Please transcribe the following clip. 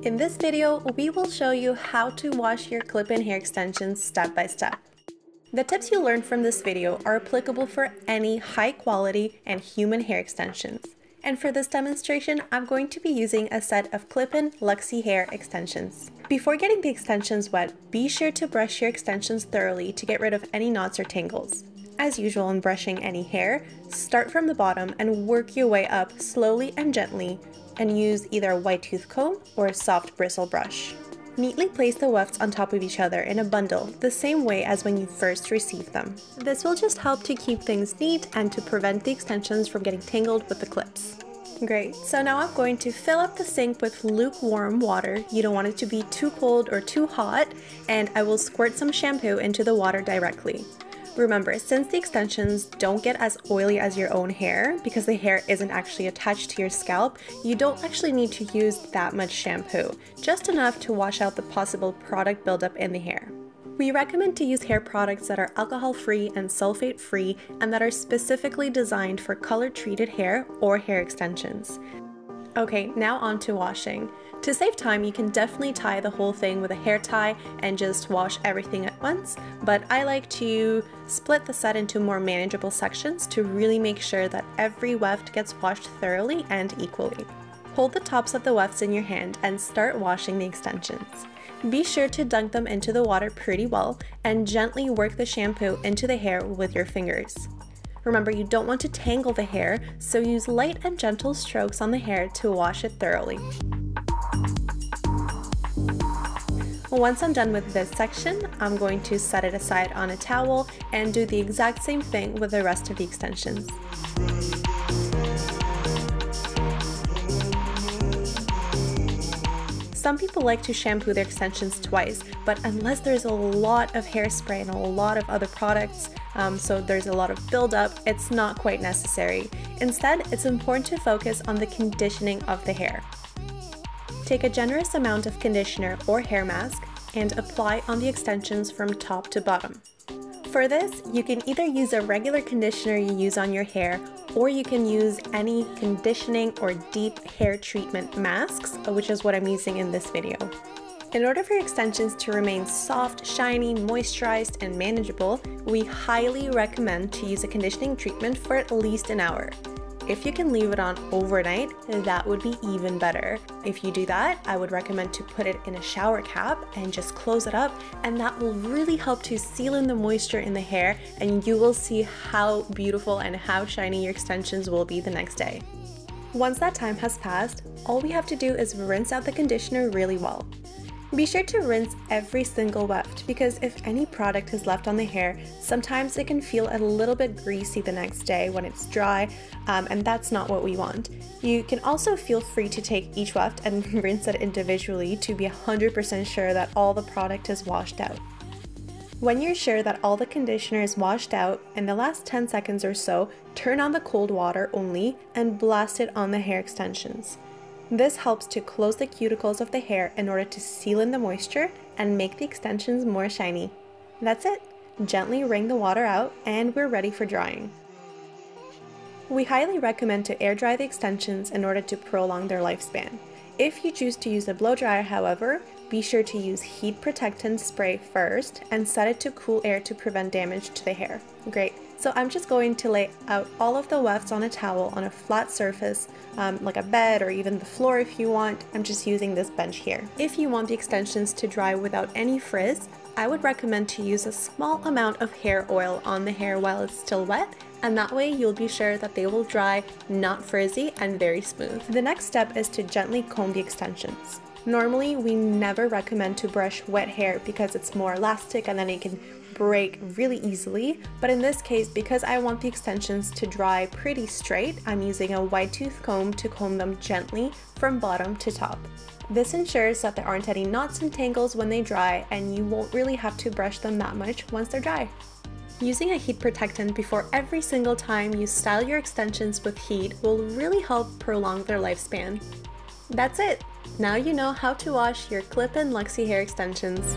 In this video, we will show you how to wash your clip-in hair extensions step by step. The tips you learned from this video are applicable for any high quality and human hair extensions. And for this demonstration, I'm going to be using a set of clip-in Luxy Hair extensions. Before getting the extensions wet, be sure to brush your extensions thoroughly to get rid of any knots or tangles. As usual in brushing any hair, start from the bottom and work your way up slowly and gently, and use either a wide tooth comb or a soft bristle brush. Neatly place the wefts on top of each other in a bundle, the same way as when you first received them. This will just help to keep things neat and to prevent the extensions from getting tangled with the clips. Great, so now I'm going to fill up the sink with lukewarm water. You don't want it to be too cold or too hot, and I will squirt some shampoo into the water directly. Remember, since the extensions don't get as oily as your own hair, because the hair isn't actually attached to your scalp, you don't actually need to use that much shampoo, just enough to wash out the possible product buildup in the hair. We recommend to use hair products that are alcohol-free and sulfate-free and that are specifically designed for color-treated hair or hair extensions. Okay, now on to washing. To save time, you can definitely tie the whole thing with a hair tie and just wash everything at once, but I like to split the set into more manageable sections to really make sure that every weft gets washed thoroughly and equally. Hold the tops of the wefts in your hand and start washing the extensions. Be sure to dunk them into the water pretty well and gently work the shampoo into the hair with your fingers. Remember, you don't want to tangle the hair, so use light and gentle strokes on the hair to wash it thoroughly. Once I'm done with this section, I'm going to set it aside on a towel and do the exact same thing with the rest of the extensions. Some people like to shampoo their extensions twice, but unless there's a lot of hairspray and a lot of other products, so there's a lot of buildup, it's not quite necessary. Instead, it's important to focus on the conditioning of the hair. Take a generous amount of conditioner or hair mask and apply on the extensions from top to bottom. For this, you can either use a regular conditioner you use on your hair, or you can use any conditioning or deep hair treatment masks, which is what I'm using in this video. In order for your extensions to remain soft, shiny, moisturized, and manageable, we highly recommend to use a conditioning treatment for at least an hour. If you can leave it on overnight, that would be even better. If you do that, I would recommend to put it in a shower cap and just close it up, and that will really help to seal in the moisture in the hair, and you will see how beautiful and how shiny your extensions will be the next day. Once that time has passed, all we have to do is rinse out the conditioner really well. Be sure to rinse every single weft, because if any product is left on the hair, sometimes it can feel a little bit greasy the next day when it's dry, and that's not what we want. You can also feel free to take each weft and rinse it individually to be 100% sure that all the product is washed out. When you're sure that all the conditioner is washed out, in the last 10 seconds or so, turn on the cold water only and blast it on the hair extensions. This helps to close the cuticles of the hair in order to seal in the moisture and make the extensions more shiny. That's it! Gently wring the water out and we're ready for drying. We highly recommend to air dry the extensions in order to prolong their lifespan. If you choose to use a blow dryer, however, be sure to use heat protectant spray first and set it to cool air to prevent damage to the hair. Great. So I'm just going to lay out all of the wefts on a towel on a flat surface, like a bed or even the floor if you want. I'm just using this bench here. If you want the extensions to dry without any frizz, I would recommend to use a small amount of hair oil on the hair while it's still wet, and that way you'll be sure that they will dry not frizzy and very smooth. The next step is to gently comb the extensions. Normally, we never recommend to brush wet hair because it's more elastic and then it can break really easily, but in this case, because I want the extensions to dry pretty straight, I'm using a wide tooth comb to comb them gently from bottom to top. This ensures that there aren't any knots and tangles when they dry, and you won't really have to brush them that much once they're dry. Using a heat protectant before every single time you style your extensions with heat will really help prolong their lifespan. That's it! Now you know how to wash your clip-in Luxy hair extensions.